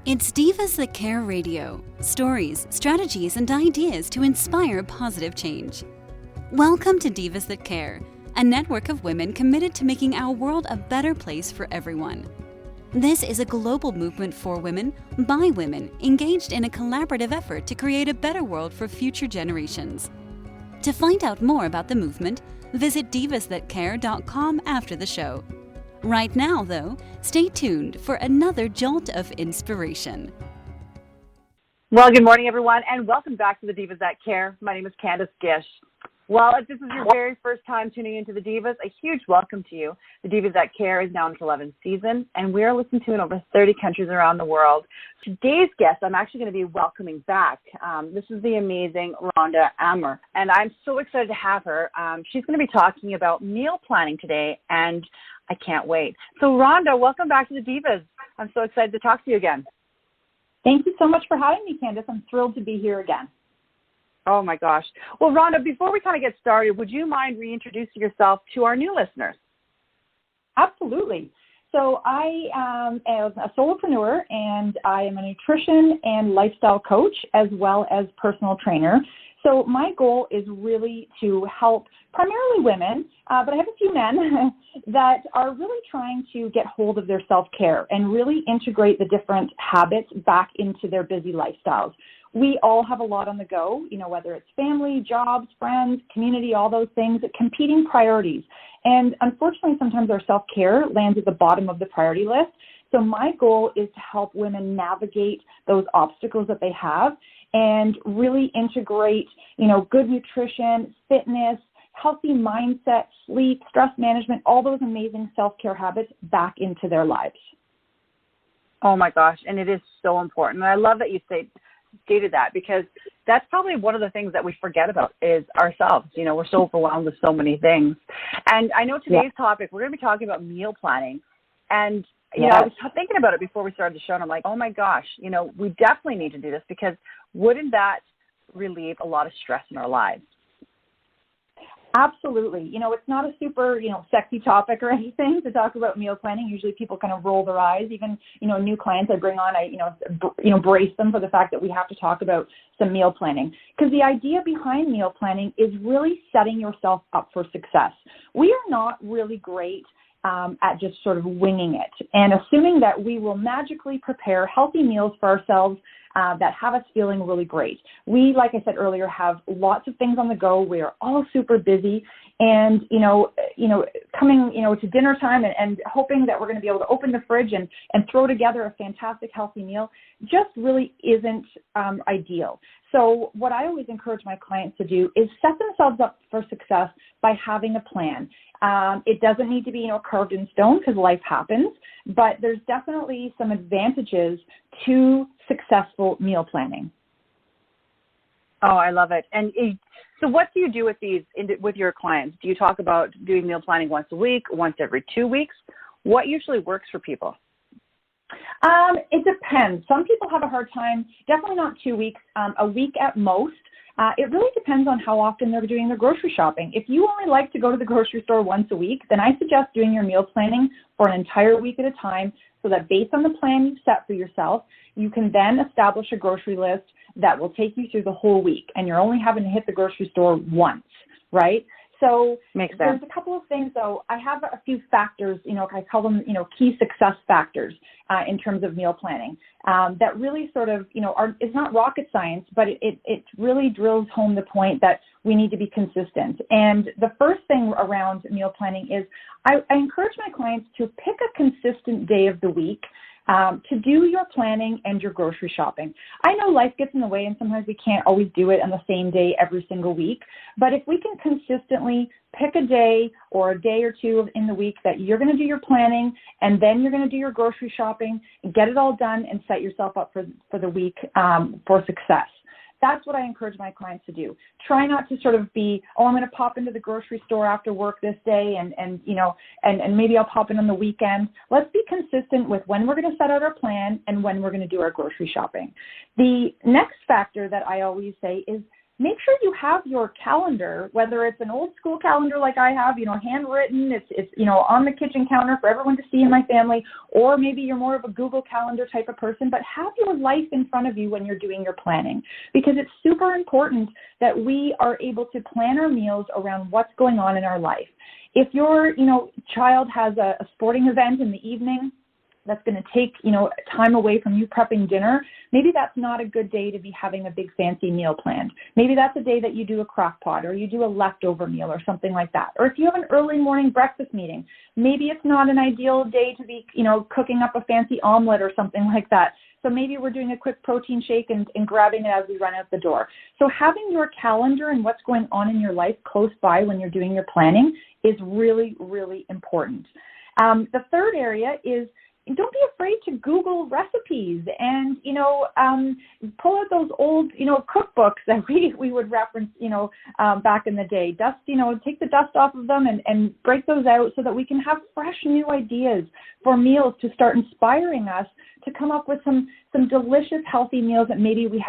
It's Divas That Care Radio. Stories, strategies, and ideas to inspire positive change. Welcome to Divas That Care, a network of women committed to making our world a better place for everyone. This is a global movement for women, by women, engaged in a collaborative effort to create a better world for future generations. To find out more about the movement, visit divasthatcare.com after the show. Right now, though, stay tuned for another jolt of inspiration. Well, good morning, everyone, and welcome back to the Divas That Care. My name is Candace Gish. Well, if this is your very first time tuning into the Divas, a huge welcome to you. The Divas That Care is now in its 11th season, and we are listened to in over 30 countries around the world. Today's guest, I'm actually going to be welcoming back. This is the amazing Rhonda Ammer, and I'm so excited to have her. She's going to be talking about meal planning today, and I can't wait. So, Rhonda, welcome back to the Divas. I'm so excited to talk to you again. Thank you so much for having me, Candace. I'm thrilled to be here again. Oh, my gosh. Well, Rhonda, before we kind of get started, would you mind reintroducing yourself to our new listeners? Absolutely. So I am a solopreneur, and I am a nutrition and lifestyle coach as well as personal trainer. So my goal is really to help primarily women, but I have a few men that are really trying to get hold of their self-care and really integrate the different habits back into their busy lifestyles. We all have a lot on the go, whether it's family, jobs, friends, community, all those things, competing priorities. And unfortunately, sometimes our self-care lands at the bottom of the priority list. So my goal is to help women navigate those obstacles that they have and really integrate, good nutrition, fitness, healthy mindset, sleep, stress management, all those amazing self-care habits back into their lives. Oh my gosh, and it is so important. And I love that you stated that, because that's probably one of the things that we forget about is ourselves. We're so overwhelmed with so many things. And I know today's topic, we're going to be talking about meal planning. And I was thinking about it before we started the show, and I'm like, oh my gosh, we definitely need to do this, because wouldn't that relieve a lot of stress in our lives? Absolutely. It's not a super, sexy topic or anything to talk about meal planning. Usually people kind of roll their eyes. Even, new clients I bring on, I brace them for the fact that we have to talk about some meal planning. Because the idea behind meal planning is really setting yourself up for success. We are not really great at just sort of winging it and assuming that we will magically prepare healthy meals for ourselves that have us feeling really great. We, like I said earlier, have lots of things on the go. We are all super busy, and coming to dinner time and hoping that we're going to be able to open the fridge and throw together a fantastic healthy meal just really isn't ideal. So what I always encourage my clients to do is set themselves up for success by having a plan. It doesn't need to be, carved in stone, because life happens, but there's definitely some advantages to successful meal planning. Oh, I love it. And so what do you do with your clients? Do you talk about doing meal planning once a week, once every 2 weeks? What usually works for people? It depends. Some people have a hard time, definitely not 2 weeks, a week at most. It really depends on how often they're doing their grocery shopping. If you only like to go to the grocery store once a week, then I suggest doing your meal planning for an entire week at a time, so that based on the plan you've set for yourself, you can then establish a grocery list that will take you through the whole week, and you're only having to hit the grocery store once, right? So there's a couple of things, though. I have a few factors, I call them, key success factors in terms of meal planning that really sort of, it's not rocket science, but it really drills home the point that we need to be consistent. And the first thing around meal planning is I encourage my clients to pick a consistent day of the week to do your planning and your grocery shopping. I know life gets in the way, and sometimes we can't always do it on the same day every single week, but if we can consistently pick a day or a day or two in the week that you're going to do your planning, and then you're going to do your grocery shopping and get it all done and set yourself up for the week for success. That's what I encourage my clients to do. Try not to sort of be, I'm going to pop into the grocery store after work this day and maybe I'll pop in on the weekend. Let's be consistent with when we're going to set out our plan and when we're going to do our grocery shopping. The next factor that I always say is make sure you have your calendar, whether it's an old school calendar like I have, handwritten, it's on the kitchen counter for everyone to see in my family, or maybe you're more of a Google Calendar type of person, but have your life in front of you when you're doing your planning, because it's super important that we are able to plan our meals around what's going on in our life. If your, child has a sporting event in the evening, that's going to take, time away from you prepping dinner, maybe that's not a good day to be having a big fancy meal planned. Maybe that's a day that you do a crock pot or you do a leftover meal or something like that. Or if you have an early morning breakfast meeting, maybe it's not an ideal day to be, cooking up a fancy omelet or something like that. So maybe we're doing a quick protein shake and grabbing it as we run out the door. So having your calendar and what's going on in your life close by when you're doing your planning is really, really important. The third area is, don't be afraid to Google recipes and, pull out those old, cookbooks that we would reference, back in the day. Take the dust off of them and break those out so that we can have fresh new ideas for meals to start inspiring us to come up with some delicious, healthy meals that maybe we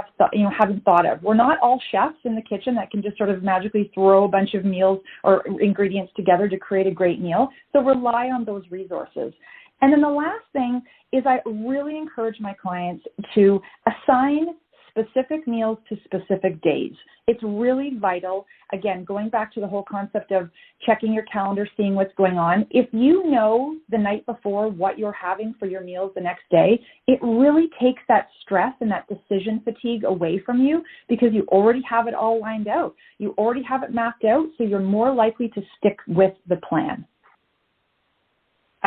haven't thought of. We're not all chefs in the kitchen that can just sort of magically throw a bunch of meals or ingredients together to create a great meal. So rely on those resources. And then the last thing is I really encourage my clients to assign specific meals to specific days. It's really vital. Again, going back to the whole concept of checking your calendar, seeing what's going on. If you know the night before what you're having for your meals the next day, it really takes that stress and that decision fatigue away from you because you already have it all lined out. You already have it mapped out, so you're more likely to stick with the plan.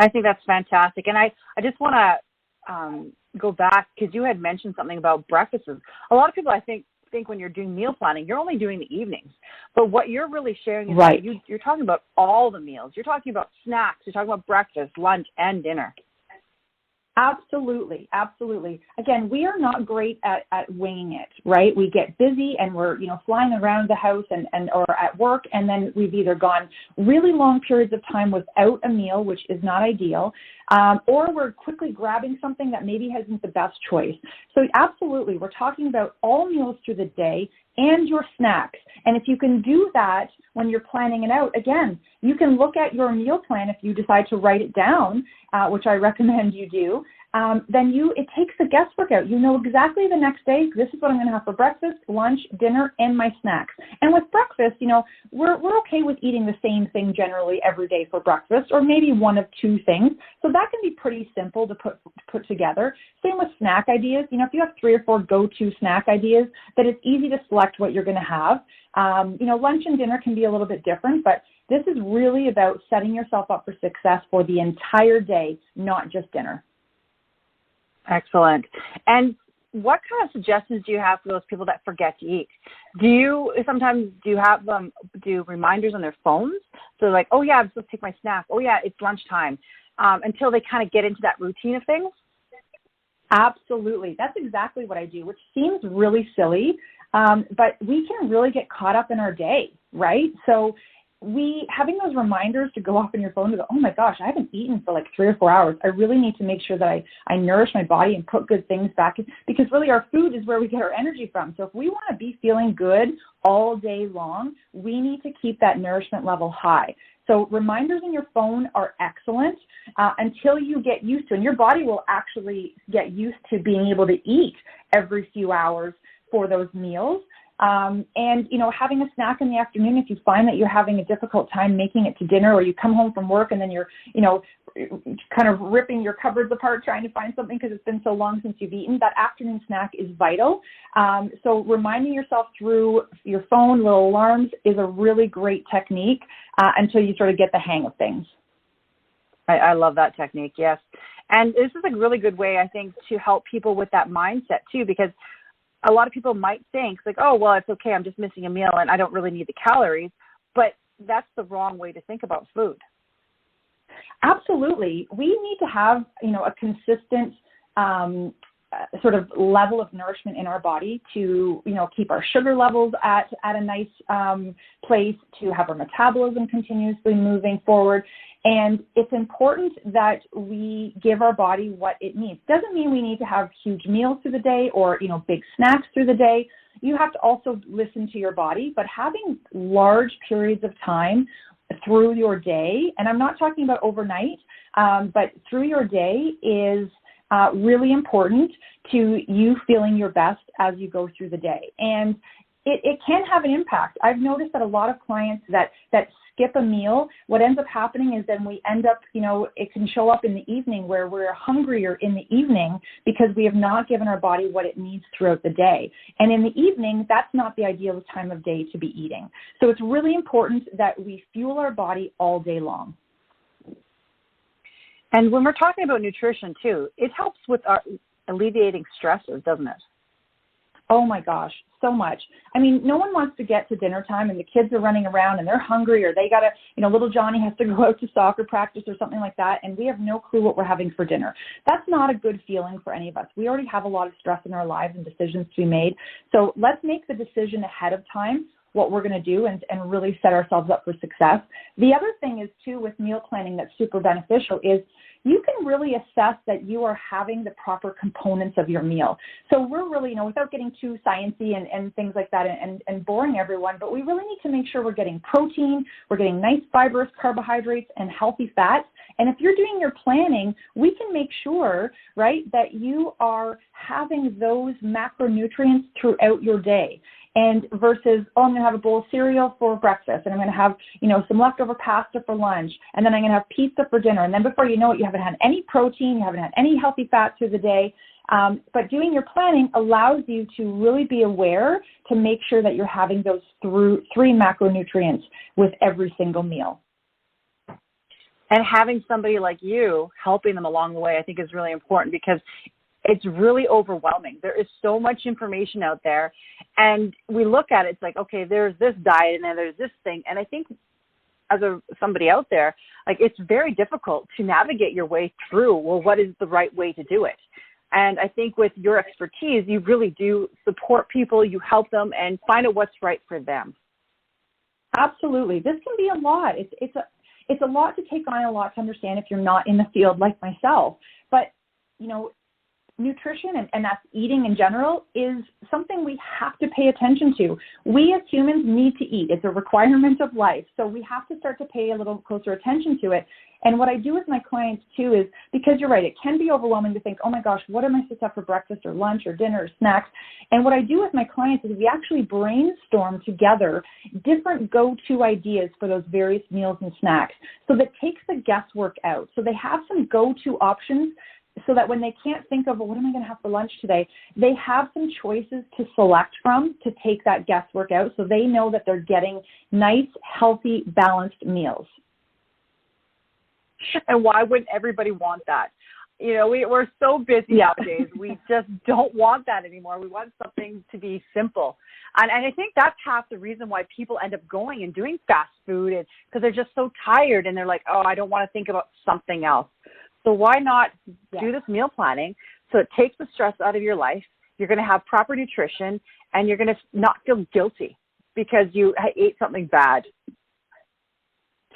I think that's fantastic. And I just want to go back because you had mentioned something about breakfasts. A lot of people, I think when you're doing meal planning, you're only doing the evenings. But what you're really sharing is right. that you're talking about all the meals. You're talking about snacks. You're talking about breakfast, lunch, and dinner. Absolutely. Absolutely. Again, we are not great at winging it, right? We get busy and we're, flying around the house and or at work, and then we've either gone really long periods of time without a meal, which is not ideal, or we're quickly grabbing something that maybe isn't the best choice. So absolutely, we're talking about all meals through the day and your snacks. And if you can do that when you're planning it out, again, you can look at your meal plan if you decide to write it down, which I recommend you do. Then it takes the guesswork out. You know exactly the next day, this is what I'm going to have for breakfast, lunch, dinner, and my snacks. And with breakfast, we're okay with eating the same thing generally every day for breakfast, or maybe one of two things. So that can be pretty simple to put together. Same with snack ideas. If you have 3 or 4 go-to snack ideas, then it's easy to select what you're going to have. Lunch and dinner can be a little bit different, but this is really about setting yourself up for success for the entire day, not just dinner. Excellent. And what kind of suggestions do you have for those people that forget to eat? Do you have them do reminders on their phones? So like, oh yeah, I'm supposed to take my snack. Oh yeah, it's lunchtime. Until they kind of get into that routine of things? Absolutely. That's exactly what I do, which seems really silly, but we can really get caught up in our day, right? So having those reminders to go off on your phone to go, oh my gosh, I haven't eaten for like 3 or 4 hours. I really need to make sure that I nourish my body and put good things back in, because really our food is where we get our energy from. So if we want to be feeling good all day long, we need to keep that nourishment level high. So reminders in your phone are excellent until you get used to, and your body will actually get used to being able to eat every few hours for those meals. Having a snack in the afternoon, if you find that you're having a difficult time making it to dinner, or you come home from work and then you're, kind of ripping your cupboards apart trying to find something because it's been so long since you've eaten, that afternoon snack is vital. So reminding yourself through your phone, little alarms, is a really great technique until you sort of get the hang of things. I love that technique, yes. And this is a really good way, I think, to help people with that mindset too, because a lot of people might think like, oh, well, it's okay, I'm just missing a meal and I don't really need the calories, but that's the wrong way to think about food. Absolutely. We need to have, a consistent sort of level of nourishment in our body to, keep our sugar levels at a nice place, to have our metabolism continuously moving forward. And it's important that we give our body what it needs. Doesn't mean we need to have huge meals through the day or, big snacks through the day. you have to also listen to your body, but having large periods of time through your day, and I'm not talking about overnight, but through your day is really important to you feeling your best as you go through the day. And it can have an impact. I've noticed that a lot of clients that skip a meal, what ends up happening is then we end up, it can show up in the evening where we're hungrier in the evening because we have not given our body what it needs throughout the day. And in the evening, that's not the ideal time of day to be eating. So it's really important that we fuel our body all day long. And when we're talking about nutrition too, it helps with our alleviating stresses, doesn't it? Oh my gosh, so much. I mean, no one wants to get to dinner time and the kids are running around and they're hungry, or they got to, little Johnny has to go out to soccer practice or something like that, and we have no clue what we're having for dinner. That's not a good feeling for any of us. We already have a lot of stress in our lives and decisions to be made. So let's make the decision ahead of time what we're going to do and really set ourselves up for success. The other thing is too, with meal planning that's super beneficial is you can really assess that you are having the proper components of your meal. So we're really, without getting too sciencey and things like that and boring everyone, but we really need to make sure we're getting protein, we're getting nice fibrous carbohydrates and healthy fats. And if you're doing your planning, we can make sure, right, that you are having those macronutrients throughout your day. And versus, I'm going to have a bowl of cereal for breakfast, and I'm going to have, some leftover pasta for lunch, and then I'm going to have pizza for dinner. And then before you know it, you haven't had any protein, you haven't had any healthy fats through the day. But doing your planning allows you to really be aware to make sure that you're having those three macronutrients with every single meal. And having somebody like you helping them along the way, I think is really important, because it's really overwhelming. There is so much information out there, and we look at it, it's like, okay, there's this diet and then there's this thing. And I think as somebody out there, like, it's very difficult to navigate your way through, well, what is the right way to do it? And I think with your expertise, you really do support people, you help them and find out what's right for them. Absolutely. This can be a lot. It's a lot to take on, a lot to understand if you're not in the field like myself. But, nutrition and that's eating in general is something we have to pay attention to. We as humans need to eat. It's a requirement of life. So we have to start to pay a little closer attention to it. And what I do with my clients too is, because you're right, it can be overwhelming to think, oh my gosh, what am I supposed to have for breakfast or lunch or dinner or snacks? And what I do with my clients is we actually brainstorm together different go-to ideas for those various meals and snacks. So that takes the guesswork out. So they have some go-to options, so that when they can't think of, well, what am I going to have for lunch today, they have some choices to select from to take that guesswork out, so they know that they're getting nice, healthy, balanced meals. And why wouldn't everybody want that? We're so busy nowadays. We just don't want that anymore. We want something to be simple. And I think that's half the reason why people end up going and doing fast food, because they're just so tired and they're like, oh, I don't want to think about something else. So why not do this meal planning so it takes the stress out of your life? You're going to have proper nutrition, and you're going to not feel guilty because you ate something bad.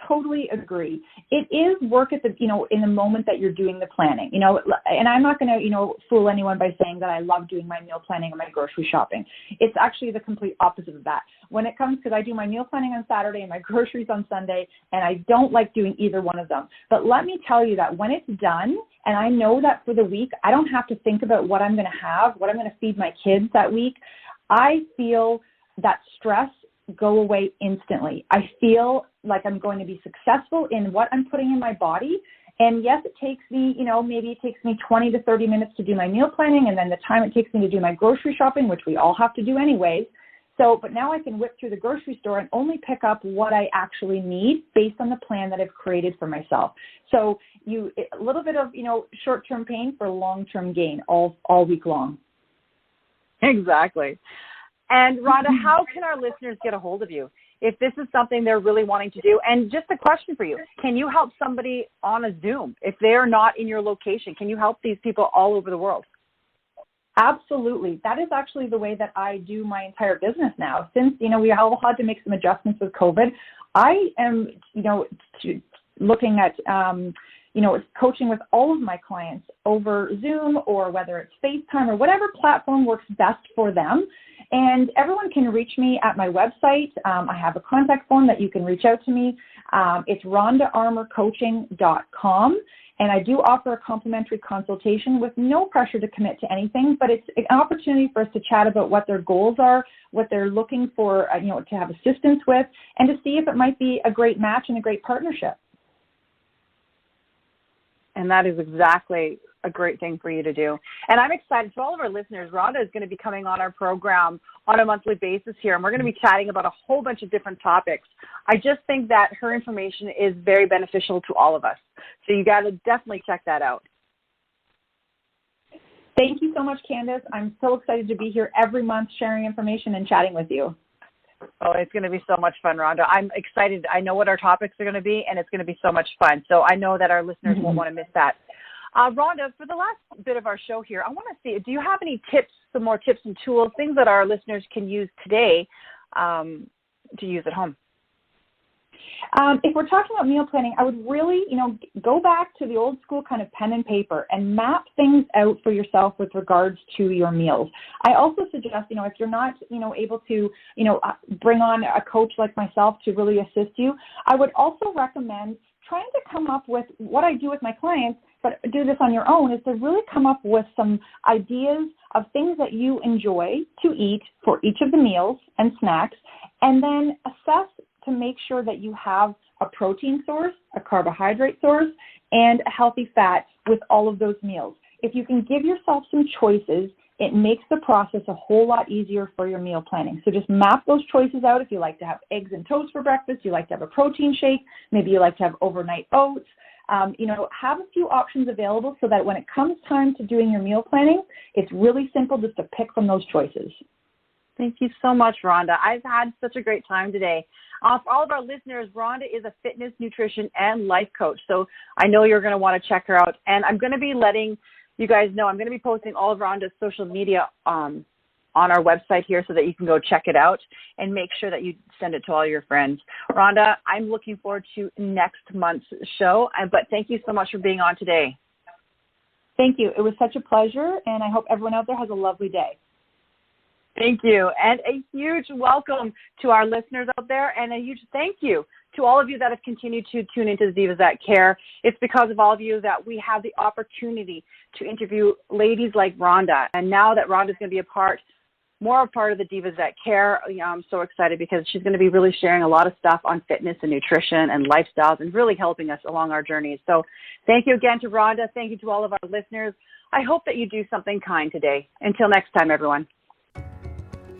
Totally agree. It is work at the, in the moment that you're doing the planning, and I'm not going to, fool anyone by saying that I love doing my meal planning or my grocery shopping. It's actually the complete opposite of that. When it comes, because I do my meal planning on Saturday and my groceries on Sunday, and I don't like doing either one of them. But let me tell you that when it's done, and I know that for the week, I don't have to think about what I'm going to have, what I'm going to feed my kids that week. I feel that stress go away instantly. I feel like I'm going to be successful in what I'm putting in my body. And yes, it takes me, maybe it takes me 20 to 30 minutes to do my meal planning, and then the time it takes me to do my grocery shopping, which we all have to do anyways. So, but now I can whip through the grocery store and only pick up what I actually need based on the plan that I've created for myself. So a little bit of, short-term pain for long-term gain all week long. Exactly. And Rhonda, how can our listeners get a hold of you if this is something they're really wanting to do? And just a question for you, can you help somebody on a Zoom if they're not in your location? Can you help these people all over the world? Absolutely. That is actually the way that I do my entire business now. Since, we all had to make some adjustments with COVID, I am, looking at, coaching with all of my clients over Zoom, or whether it's FaceTime or whatever platform works best for them. And everyone can reach me at my website. I have a contact form that you can reach out to me. It's rhondaarmourcoaching.com. And I do offer a complimentary consultation with no pressure to commit to anything, but it's an opportunity for us to chat about what their goals are, what they're looking for, to have assistance with, and to see if it might be a great match and a great partnership. And that is exactly a great thing for you to do. And I'm excited. To all of our listeners, Rhonda is going to be coming on our program on a monthly basis here, and we're going to be chatting about a whole bunch of different topics. I just think that her information is very beneficial to all of us. So you got to definitely check that out. Thank you so much, Candace. I'm so excited to be here every month sharing information and chatting with you. Oh, it's going to be so much fun, Rhonda. I'm excited. I know what our topics are going to be, and it's going to be so much fun. So I know that our listeners won't want to miss that. Rhonda, for the last bit of our show here, I want to see, do you have any tips, some more tips and tools, things that our listeners can use today to use at home? If we're talking about meal planning, I would really, go back to the old school kind of pen and paper and map things out for yourself with regards to your meals. I also suggest, if you're not, able to, bring on a coach like myself to really assist you, I would also recommend trying to come up with what I do with my clients, but do this on your own, is to really come up with some ideas of things that you enjoy to eat for each of the meals and snacks, and then assess to make sure that you have a protein source, a carbohydrate source, and a healthy fat with all of those meals. If you can give yourself some choices, it makes the process a whole lot easier for your meal planning. So just map those choices out. If you like to have eggs and toast for breakfast, you like to have a protein shake, maybe you like to have overnight oats, have a few options available so that when it comes time to doing your meal planning, it's really simple just to pick from those choices. Thank you so much, Rhonda. I've had such a great time today. For all of our listeners, Rhonda is a fitness, nutrition, and life coach. So I know you're going to want to check her out. And I'm going to be letting you guys know, I'm going to be posting all of Rhonda's social media on our website here so that you can go check it out and make sure that you send it to all your friends. Rhonda, I'm looking forward to next month's show, but thank you so much for being on today. Thank you. It was such a pleasure, and I hope everyone out there has a lovely day. Thank you. And a huge welcome to our listeners out there, and a huge thank you to all of you that have continued to tune into the Divas That Care. It's because of all of you that we have the opportunity to interview ladies like Rhonda. And now that Rhonda's going to be a part of the Divas That Care, I'm so excited because she's going to be really sharing a lot of stuff on fitness and nutrition and lifestyles and really helping us along our journeys. So thank you again to Rhonda. Thank you to all of our listeners. I hope that you do something kind today. Until next time, everyone.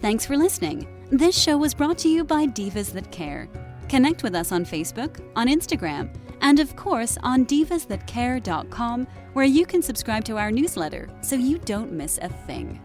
Thanks for listening. This show was brought to you by Divas That Care. Connect with us on Facebook, on Instagram, and of course on divasthatcare.com, where you can subscribe to our newsletter so you don't miss a thing.